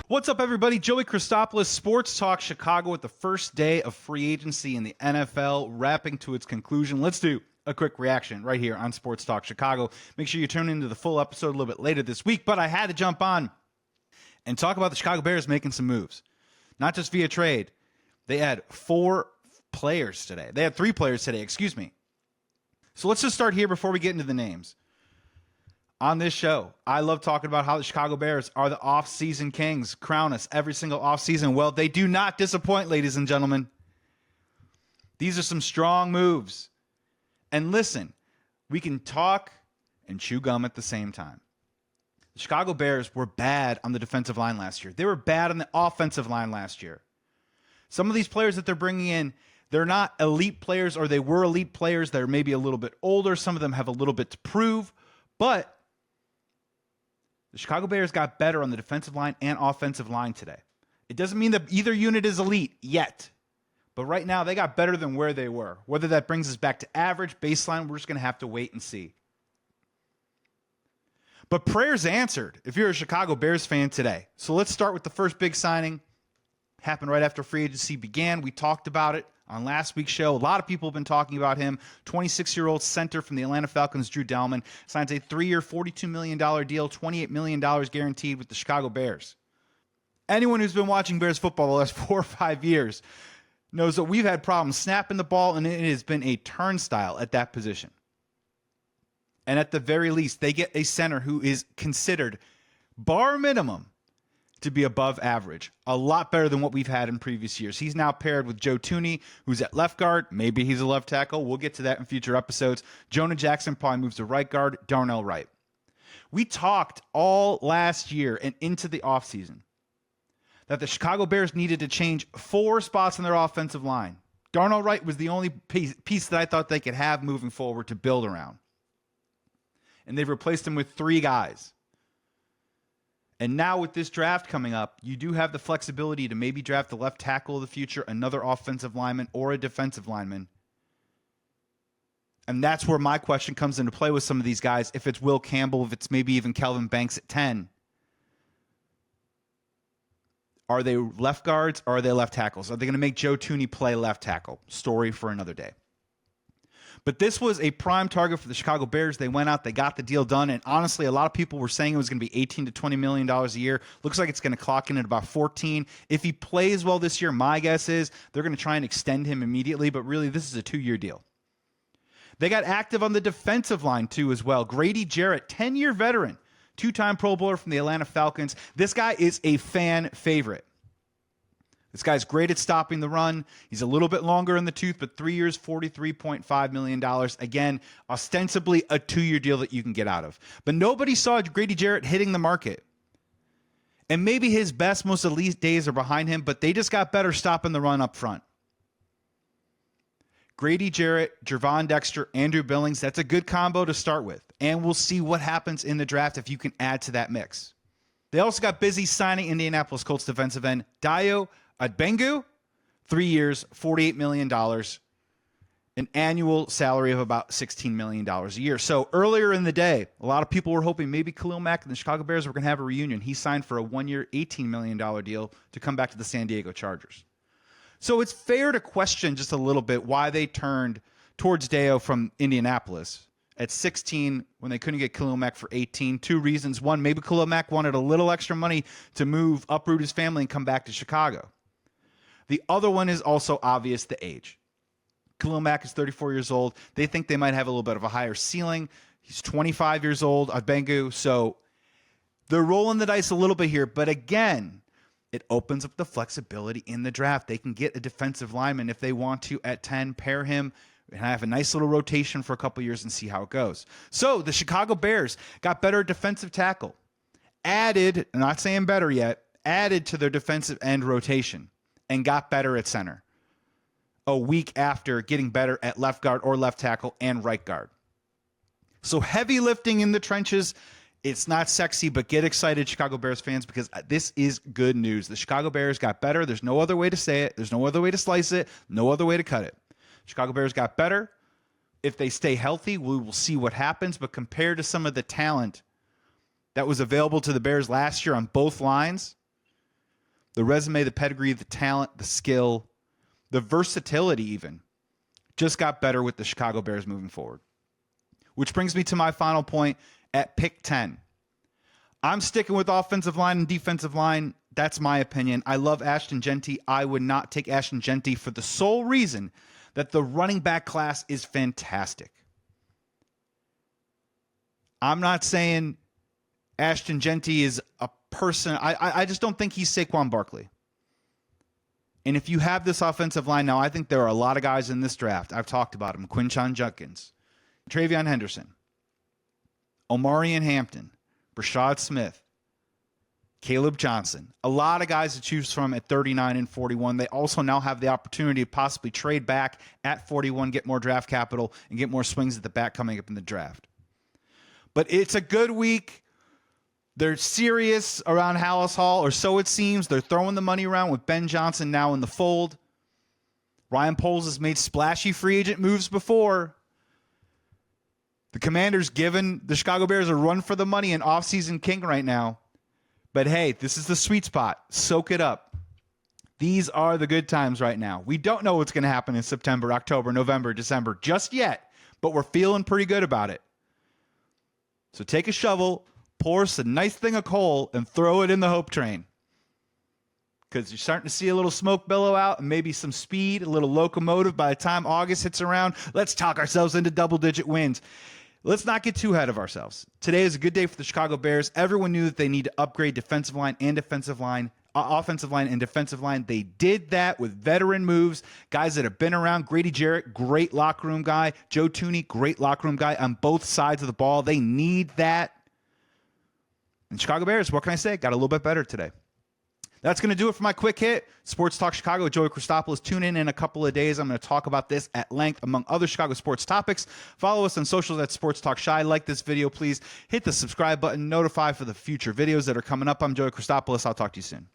What's up, everybody? Joey Christopoulos, Sports Talk Chicago, with the first day of free agency in the NFL wrapping to its conclusion. Let's do a quick reaction right here on Sports Talk Chicago. Make sure you tune into the full episode a little bit later this week, but I had to jump on and talk about the Chicago Bears making some moves, not just via trade. They had three players today, excuse me. So let's just start here before we get into the names. On this show, I love talking about how the Chicago Bears are the off-season kings, crown us every single off-season. Well, they do not disappoint, ladies and gentlemen. These are some strong moves. And listen, we can talk and chew gum at the same time. The Chicago Bears were bad on the defensive line last year. They were bad on the offensive line last year. Some of these players that they're bringing in, they're not elite players, or they were elite players. They're maybe a little bit older. Some of them have a little bit to prove, but the Chicago Bears got better on the defensive line and offensive line today. It doesn't mean that either unit is elite yet, but right now they got better than where they were. Whether that brings us back to average, baseline, we're just going to have to wait and see. But prayers answered if you're a Chicago Bears fan today. So let's start with the first big signing. Happened right after free agency began. We talked about it on last week's show. A lot of people have been talking about him. 26-year-old center from the Atlanta Falcons, Drew Dalman, signs a 3-year, $42 million deal, $28 million guaranteed with the Chicago Bears. Anyone who's been watching Bears football the last 4 or 5 years knows that we've had problems snapping the ball, and it has been a turnstile at that position. And at the very least, they get a center who is considered, bar minimum, to be above average. A lot better than what we've had in previous years. He's now paired with Joe Thuney, who's at left guard. Maybe he's a left tackle. We'll get to that in future episodes. Jonah Jackson probably moves to right guard. Darnell Wright. We talked all last year and into the offseason that the Chicago Bears needed to change 4 spots on their offensive line. Darnell Wright was the only piece that I thought they could have moving forward to build around. And they've replaced him with 3 guys. And now with this draft coming up, you do have the flexibility to maybe draft the left tackle of the future, another offensive lineman, or a defensive lineman. And that's where my question comes into play with some of these guys. If it's Will Campbell, if it's maybe even Kelvin Banks at 10. Are they left guards or are they left tackles? Are they going to make Joe Thuney play left tackle? Story for another day. But this was a prime target for the Chicago Bears. They went out, they got the deal done, and honestly, a lot of people were saying it was going to be $18 to $20 million a year. Looks like it's going to clock in at about 14. If he plays well this year, my guess is they're going to try and extend him immediately, but really, this is a 2-year deal. They got active on the defensive line, too, as well. Grady Jarrett, 10-year veteran, 2-time Pro Bowler from the Atlanta Falcons. This guy is a fan favorite. This guy's great at stopping the run. He's a little bit longer in the tooth, but 3 years, $43.5 million. Again, ostensibly a 2-year deal that you can get out of. But nobody saw Grady Jarrett hitting the market. And maybe his best, most elite days are behind him, but they just got better stopping the run up front. Grady Jarrett, Gervon Dexter, Andrew Billings, that's a good combo to start with. And we'll see what happens in the draft if you can add to that mix. They also got busy signing Indianapolis Colts defensive end Dayo Adbengu, 3 years, $48 million, an annual salary of about $16 million a year. So earlier in the day, a lot of people were hoping maybe Khalil Mack and the Chicago Bears were going to have a reunion. He signed for a 1-year, $18 million deal to come back to the San Diego Chargers. So it's fair to question just a little bit why they turned towards Dayo from Indianapolis at 16 when they couldn't get Khalil Mack for 18. 2 reasons. One, maybe Khalil Mack wanted a little extra money to move, uproot his family, and come back to Chicago. The other one is also obvious, the age. Khalil Mack is 34 years old. They think they might have a little bit of a higher ceiling. He's 25 years old, Adbengu. So they're rolling the dice a little bit here. But again, it opens up the flexibility in the draft. They can get a defensive lineman if they want to at 10, pair him, and have a nice little rotation for a couple years and see how it goes. So the Chicago Bears got better defensive tackle. Added, I'm not saying better yet, added to their defensive end rotation. And got better at center a week after getting better at left guard or left tackle and right guard. So heavy lifting in the trenches. It's not sexy, but get excited, Chicago Bears fans, because this is good news. The Chicago Bears got better. There's no other way to say it. There's no other way to slice it. No other way to cut it. Chicago Bears got better. If they stay healthy, we will see what happens. But compared to some of the talent that was available to the Bears last year on both lines, the resume, the pedigree, the talent, the skill, the versatility even, just got better with the Chicago Bears moving forward. Which brings me to my final point at pick 10. I'm sticking with offensive line and defensive line. That's my opinion. I love Ashton Jeanty. I would not take Ashton Jeanty for the sole reason that the running back class is fantastic. I'm not saying Ashton Jeanty is a person. I just don't think he's Saquon Barkley. And if you have this offensive line now, I think there are a lot of guys in this draft. I've talked about them. Quinshon Judkins, Travion Henderson, Omarion Hampton, Brashad Smith, Caleb Johnson. A lot of guys to choose from at 39 and 41. They also now have the opportunity to possibly trade back at 41, get more draft capital, and get more swings at the back coming up in the draft. But it's a good week. They're serious around Hallis Hall, or so it seems. They're throwing the money around with Ben Johnson now in the fold. Ryan Poles has made splashy free agent moves before. The Commanders giving the Chicago Bears a run for the money in offseason king right now. But hey, this is the sweet spot. Soak it up. These are the good times right now. We don't know what's going to happen in September, October, November, December just yet, but we're feeling pretty good about it. So take a shovel, pour us a nice thing of coal, and throw it in the hope train. Because you're starting to see a little smoke billow out and maybe some speed, a little locomotive by the time August hits around. Let's talk ourselves into double-digit wins. Let's not get too ahead of ourselves. Today is a good day for the Chicago Bears. Everyone knew that they need to upgrade defensive line and defensive line, offensive line and defensive line. They did that with veteran moves, guys that have been around. Grady Jarrett, great locker room guy. Joe Thuney, great locker room guy on both sides of the ball. They need that. And Chicago Bears, what can I say? Got a little bit better today. That's going to do it for my quick hit. Sports Talk Chicago with Joey Christopoulos. Tune in a couple of days. I'm going to talk about this at length, among other Chicago sports topics. Follow us on socials at Sports Talk Chi. Like this video, please. Hit the subscribe button. Notify for the future videos that are coming up. I'm Joey Christopoulos. I'll talk to you soon.